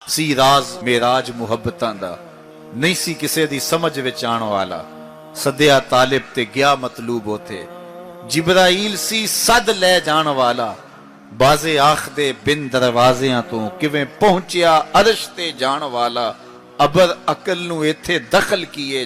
سی راز میراج ਮੁਹੱਬਤਾਂ ਦਾ ਨਹੀਂ ਸੀ ਕਿਸੇ ਦੀ ਸਮਝ ਵਿੱਚ ਆਉਣ ਵਾਲਾ ਸੱਦਿਆ ਤਾਲਿਬ ਤੇ ਗਿਆ ਮਤਲੂਬ ਉਥੇ ਜਿਬਰਾਈਲ ਸੀ ਸੱਦ ਲੈ ਜਾਣ ਵਾਲਾ ਬਾਜ਼ੇ ਆਖਦੇ ਬਿਨ ਦਰਵਾਜ਼ਿਆਂ ਤੋਂ ਕਿਵੇਂ ਪਹੁੰਚਿਆ ਅਰਸ਼ ਤੇ ਜਾਣ ਵਾਲਾ ਅਬਰ ਅਕਲ ਨੂੰ ਇੱਥੇ ਦਖਲ ਕੀਏ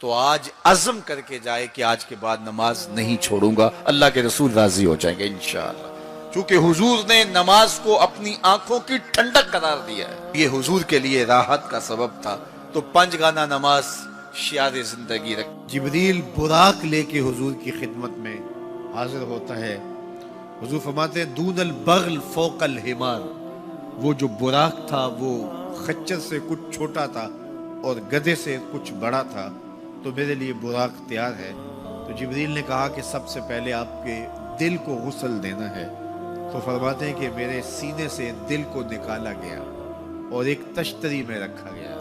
تو آج عزم کر کے جائے کہ آج کے بعد نماز نہیں چھوڑوں گا، اللہ کے رسول راضی ہو جائیں گے انشاءاللہ، چونکہ حضور نے نماز کو اپنی آنکھوں کی ٹھنڈک قرار دیا ہے، یہ حضور کے لیے راحت کا سبب تھا۔ تو 5 گانا نماز شعار زندگی رکھ۔ جبریل براق لے کے حضور کی خدمت میں حاضر ہوتا ہے۔ حضور فرماتے ہیں دون البغل فوق الحمار، وہ جو براق تھا وہ خچر سے کچھ چھوٹا تھا اور گدھے سے کچھ بڑا تھا، تو میرے لیے براق تیار ہے۔ تو جبریل نے کہا کہ سب سے پہلے آپ کے دل کو غسل دینا ہے، تو فرماتے ہیں کہ میرے سینے سے دل کو نکالا گیا اور ایک تشتری میں رکھا گیا،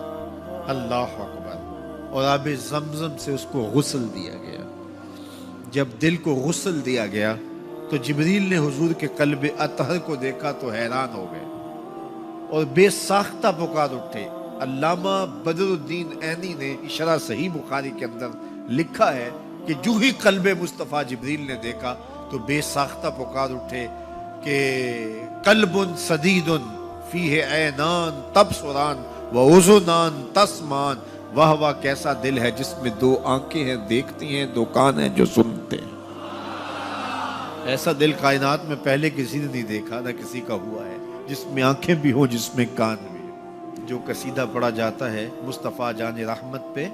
اللہ اکبر، اور آب زمزم سے اس کو غسل دیا گیا۔ جب دل کو غسل دیا گیا تو جبریل نے حضور کے قلب اطہر کو دیکھا تو حیران ہو گئے اور بے ساختہ پکار اٹھے۔ علامہ بدر الدین عینی نے شرح صحیح بخاری کے اندر لکھا ہے کہ جو ہی قلب مصطفیٰ جبریل نے دیکھا تو بے ساختہ پکار اٹھے کہ قلب سدید فیہ عینان تبصران و اذنان تسمان، واہ واہ کیسا دل ہے جس میں 2 آنکھیں ہیں دیکھتی ہیں، 2 کان ہیں جو سنتے ہیں۔ ایسا دل کائنات میں پہلے کسی نے نہیں دیکھا، نہ کسی کا ہوا ہے، جس میں آنکھیں بھی ہوں، جس میں کان بھی ہوں۔ جو قصیدہ پڑھا جاتا ہے مصطفیٰ جان رحمت پہ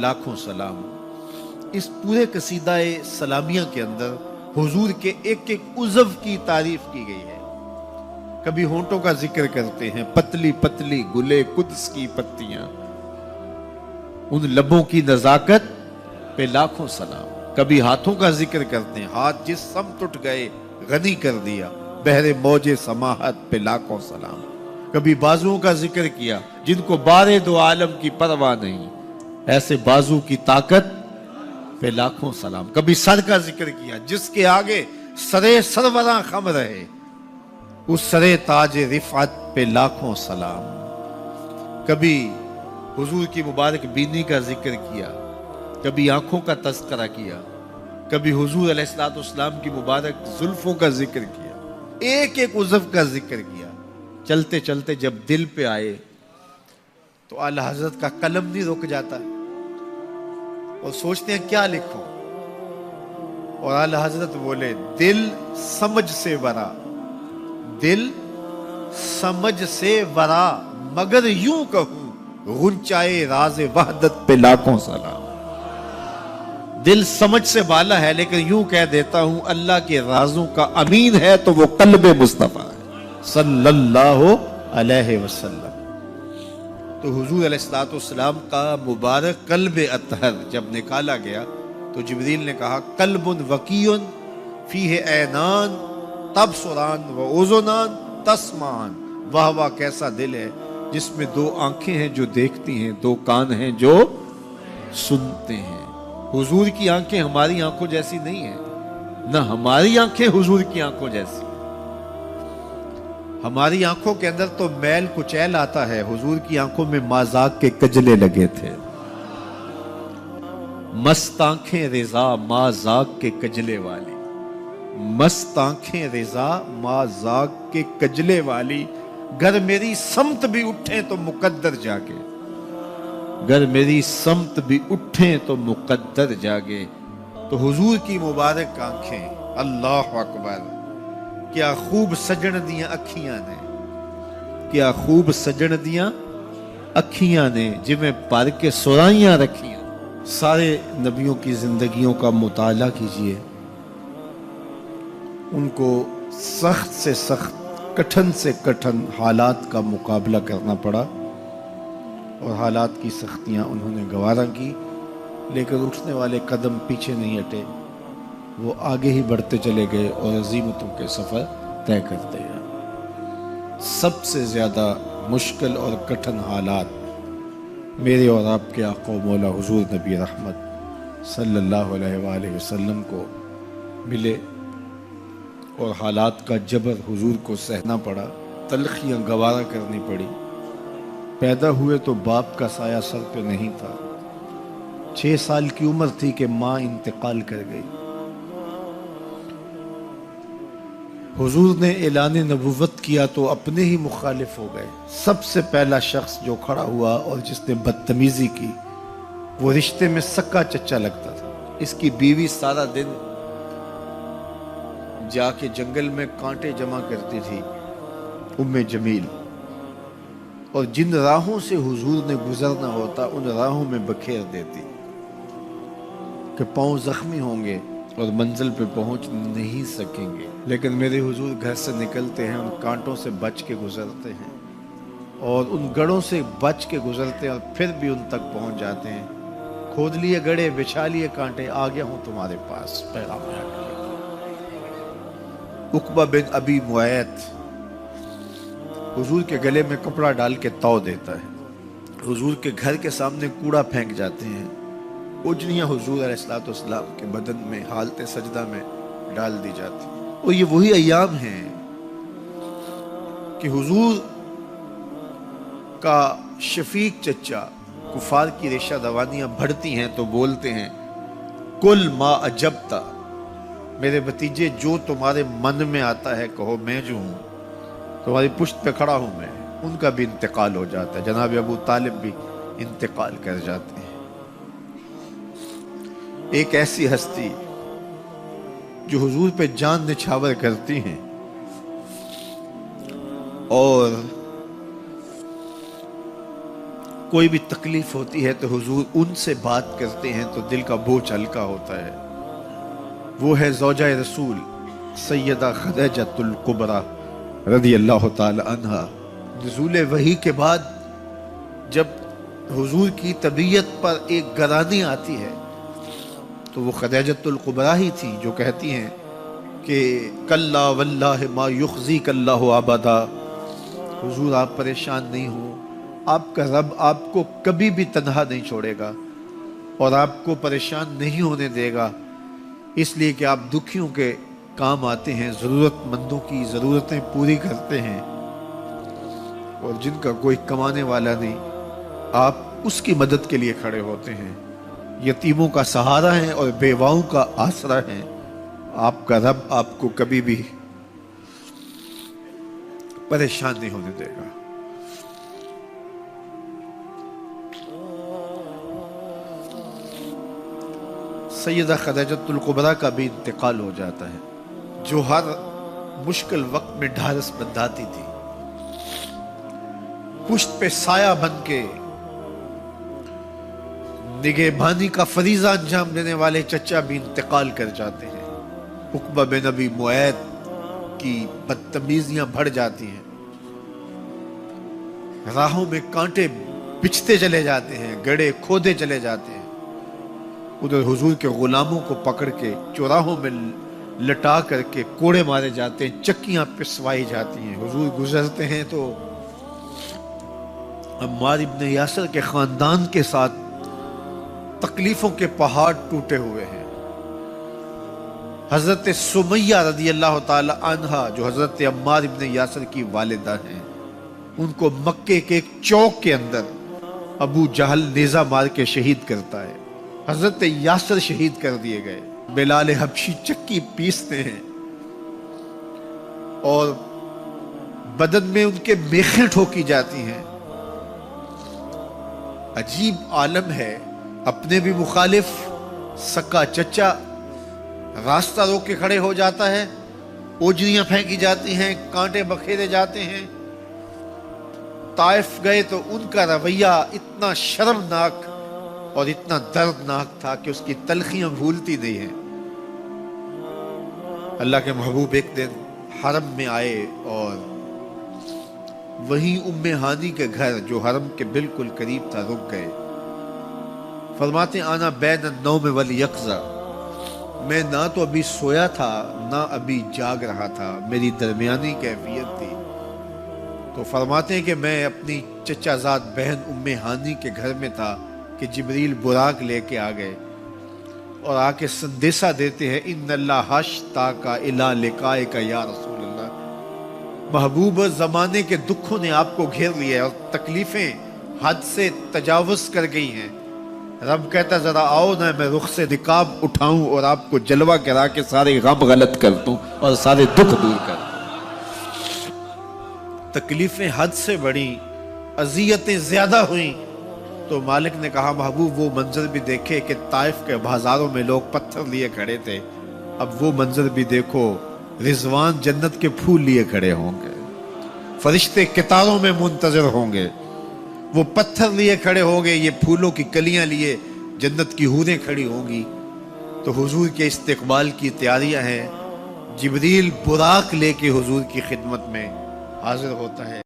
لاکھوں سلام، اس پورے قصیدہ سلامیہ کے اندر حضور کے ایک ایک عضو کی تعریف کی گئی ہے۔ کبھی ہونٹوں کا ذکر کرتے ہیں، پتلی پتلی گلے قدس کی پتیاں، ان لبوں کی نزاکت پہ لاکھوں سلام۔ کبھی ہاتھوں کا ذکر کرتے ہیں، ہاتھ جس سمت اٹھ گئے غنی کر دیا، بحر موج سماحت پہ لاکھوں سلام۔ کبھی بازوؤں کا ذکر کیا، جن کو بارے 2 عالم کی پرواہ نہیں، ایسے بازو کی طاقت پہ لاکھوں سلام۔ کبھی سر کا ذکر کیا، جس کے آگے سرے سروراں خم رہے، اس سرے تاج رفعت پہ لاکھوں سلام۔ کبھی حضور کی مبارک بینی کا ذکر کیا، کبھی آنکھوں کا تذکرہ کیا، کبھی حضور علیہ السلام کی مبارک زلفوں کا ذکر کیا، ایک ایک عضو کا ذکر کیا۔ چلتے چلتے جب دل پہ آئے تو اعلی حضرت کا قلم نہیں رک جاتا اور سوچتے ہیں کیا لکھوں، اور اعلی حضرت بولے دل سمجھ سے ورا، دل سمجھ سے ورا، مگر یوں کہوں غنچائے راز وحدت پہ لاکھوں سلام۔ دل سمجھ سے بالا ہے لیکن یوں کہہ دیتا ہوں اللہ کے رازوں کا امین ہے تو وہ قلب مصطفیٰ ہے صلی اللہ علیہ وسلم۔ تو حضور علیہ السلام کا مبارک قلب اطہر جب نکالا گیا تو جبریل نے کہا قلب وقیع فیہ عینان تبصران و اذنان تسمعان، واہ واہ کیسا دل ہے جس میں 2 آنکھیں ہیں جو دیکھتی ہیں، 2 کان ہیں جو سنتے ہیں۔ حضور کی آنکھیں ہماری آنکھوں جیسی نہیں ہیں، نہ ہماری آنکھیں حضور کی آنکھوں جیسی۔ ہماری آنکھوں کے اندر تو میل کچیل آتا ہے، حضور کی آنکھوں میں مازاق کے کجلے لگے تھے۔ مست آنکھیں رضا مازاق کے کجلے والی، مست آنکھیں رضا مازاق کے کجلے والی، گر میری سمت بھی اٹھیں تو مقدر جاگے، گر میری سمت بھی اٹھیں تو مقدر جاگے۔ تو حضور کی مبارک آنکھیں، اللہ اکبر، کیا خوب سجن دیاں اکھیاں نے، کیا خوب سجن دیاں اکھیاں نے، جویں پر کے سرائیاں رکھیاں۔ سارے نبیوں کی زندگیوں کا مطالعہ کیجئے، ان کو سخت سے سخت، کٹھن سے کٹھن حالات کا مقابلہ کرنا پڑا اور حالات کی سختیاں انہوں نے گوارا کی، لیکن اٹھنے والے قدم پیچھے نہیں ہٹے، وہ آگے ہی بڑھتے چلے گئے اور عظیمتوں کے سفر طے کرتے ہیں۔ سب سے زیادہ مشکل اور کٹھن حالات میرے اور آپ کے آقا و مولا حضور نبی رحمت صلی اللہ علیہ وآلہ وسلم کو ملے، اور حالات کا جبر حضور کو سہنا پڑا، تلخیاں گوارا کرنی پڑی۔ پیدا ہوئے تو باپ کا سایہ سر پہ نہیں تھا، 6 سال کی عمر تھی کہ ماں انتقال کر گئی۔ حضور نے اعلان نبوت کیا تو اپنے ہی مخالف ہو گئے۔ سب سے پہلا شخص جو کھڑا ہوا اور جس نے بدتمیزی کی وہ رشتے میں سکا چچا لگتا تھا۔ اس کی بیوی سارا دن جا کے جنگل میں کانٹے جمع کرتی تھی، ام جمیل، اور جن راہوں سے حضور نے گزرنا ہوتا ان راہوں میں بکھیر دیتی کہ پاؤں زخمی ہوں گے اور منزل پہ پہنچ نہیں سکیں گے، لیکن میرے حضور گھر سے نکلتے ہیں، ان کانٹوں سے بچ کے گزرتے ہیں اور ان گڑھوں سے بچ کے گزرتے ہیں اور پھر بھی ان تک پہنچ جاتے ہیں۔ کھود لیے گڑھے، بچھا لیے کانٹے، آ گیا ہوں تمہارے پاس پیغام ہے۔ عقبہ بن ابی معیط حضور کے گلے میں کپڑا ڈال کے تو دیتا ہے، حضور کے گھر کے سامنے کوڑا پھینک جاتے ہیں، اجڑیاں حضور علیہ السلام کے بدن میں حالت سجدہ میں ڈال دی جاتی ہیں۔ اور یہ وہی ایام ہیں کہ حضور کا شفیق چچا کفار کی ریشہ دوانیاں بڑھتی ہیں تو بولتے ہیں کل ما اجبتا، میرے بھتیجے جو تمہارے من میں آتا ہے کہو، میں جو ہوں تمہاری پشت پہ کھڑا ہوں میں۔ ان کا بھی انتقال ہو جاتا ہے، جناب ابو طالب بھی انتقال کر جاتے ہیں۔ ایک ایسی ہستی جو حضور پہ جان نچھاور کرتی ہیں اور کوئی بھی تکلیف ہوتی ہے تو حضور ان سے بات کرتے ہیں تو دل کا بوجھ ہلکا ہوتا ہے، وہ ہے زوجہ رسول سیدہ خدیجہ الکبریٰ رضی اللہ تعالی عنہا۔ نزول وحی کے بعد جب حضور کی طبیعت پر ایک گرانی آتی ہے تو وہ خدیجہ الکبریٰ ہی تھی جو کہتی ہیں کہ کلا واللہ ما یخزیک اللہ ابدا، حضور آپ پریشان نہیں ہوں، آپ کا رب آپ کو کبھی بھی تنہا نہیں چھوڑے گا اور آپ کو پریشان نہیں ہونے دے گا، اس لیے کہ آپ دکھیوں کے کام آتے ہیں، ضرورت مندوں کی ضرورتیں پوری کرتے ہیں، اور جن کا کوئی کمانے والا نہیں آپ اس کی مدد کے لیے کھڑے ہوتے ہیں، یتیموں کا سہارا ہیں اور بیواؤں کا آسرا ہیں۔ آپ کا رب آپ کو کبھی بھی پریشان نہیں ہونے دے گا۔ سیدہ خدیجہ الکبریٰ کا بھی انتقال ہو جاتا ہے، جو ہر مشکل وقت میں ڈھارس بندھاتی تھی، پشت پہ سایہ بن کے نگہبانی کا فریضہ انجام دینے والے چچا بھی انتقال کر جاتے ہیں۔ عقبہ بن ابی معیط کی بدتمیزیاں بڑھ جاتی ہیں، راہوں میں کانٹے بچھتے چلے جاتے ہیں، گڑھے کھودے چلے جاتے ہیں، ادھر حضور کے غلاموں کو پکڑ کے چوراہوں میں لٹا کر کے کوڑے مارے جاتے ہیں، چکیاں پسوائی جاتی ہیں۔ حضور گزرتے ہیں تو عمار ابن یاسر کے خاندان کے ساتھ تکلیفوں کے پہاڑ ٹوٹے ہوئے ہیں۔ حضرت سمیہ رضی اللہ تعالی عنہا جو حضرت عمار ابن یاسر کی والدہ ہیں، ان کو مکے کے ایک چوک کے اندر ابو جہل نیزہ مار کے شہید کرتا ہے، حضرت یاسر شہید کر دیے گئے، بلال حبشی چکی پیستے ہیں اور بدن میں ان کے میخیں ٹھوکی جاتی ہیں۔ عجیب عالم ہے، اپنے بھی مخالف سکا چچا راستہ روک کے کھڑے ہو جاتا ہے، اوجریاں پھینکی جاتی ہیں، کانٹے بکھیرے جاتے ہیں۔ طائف گئے تو ان کا رویہ اتنا شرمناک اور اتنا دردناک تھا کہ اس کی تلخیاں بھولتی نہیں ہیں۔ اللہ کے محبوب ایک دن حرم میں آئے اور وہیں ام ہانی کے گھر جو حرم کے بالکل قریب تھا رک گئے۔ فرماتے آنا بین النوم والیقظہ، میں نہ تو ابھی سویا تھا نہ ابھی جاگ رہا تھا، میری درمیانی کیفیت تھی۔ تو فرماتے ہیں کہ میں اپنی چچا زاد بہن ام ہانی کے گھر میں تھا کہ جبریل براق لے کے آ گئے اور آ کے سندیسہ دیتے ہیں ان اللہ اشتاق الی لقائک یا رسول اللہ، محبوب زمانے کے دکھوں نے آپ کو گھیر لیا ہے اور تکلیفیں حد سے تجاوز کر گئی ہیں۔ رب کہتا ذرا آؤ نا میں رخ سے نقاب اٹھاؤں اور آپ کو جلوہ کرا کے سارے غم غلط کر دوں اور سارے دکھ دور کر دوں۔ تکلیفیں حد سے بڑی، اذیتیں زیادہ ہوئیں، تو مالک نے کہا محبوب وہ منظر بھی دیکھے کہ طائف کے بازاروں میں لوگ پتھر لیے کھڑے تھے، اب وہ منظر بھی دیکھو، رضوان جنت کے پھول لیے کھڑے ہوں گے، فرشتے قطاروں میں منتظر ہوں گے، وہ پتھر لیے کھڑے ہوں گے، یہ پھولوں کی کلیاں لیے جنت کی حوریں کھڑی ہوں گی۔ تو حضور کے استقبال کی تیاریاں ہیں، جبریل براق لے کے حضور کی خدمت میں حاضر ہوتا ہے۔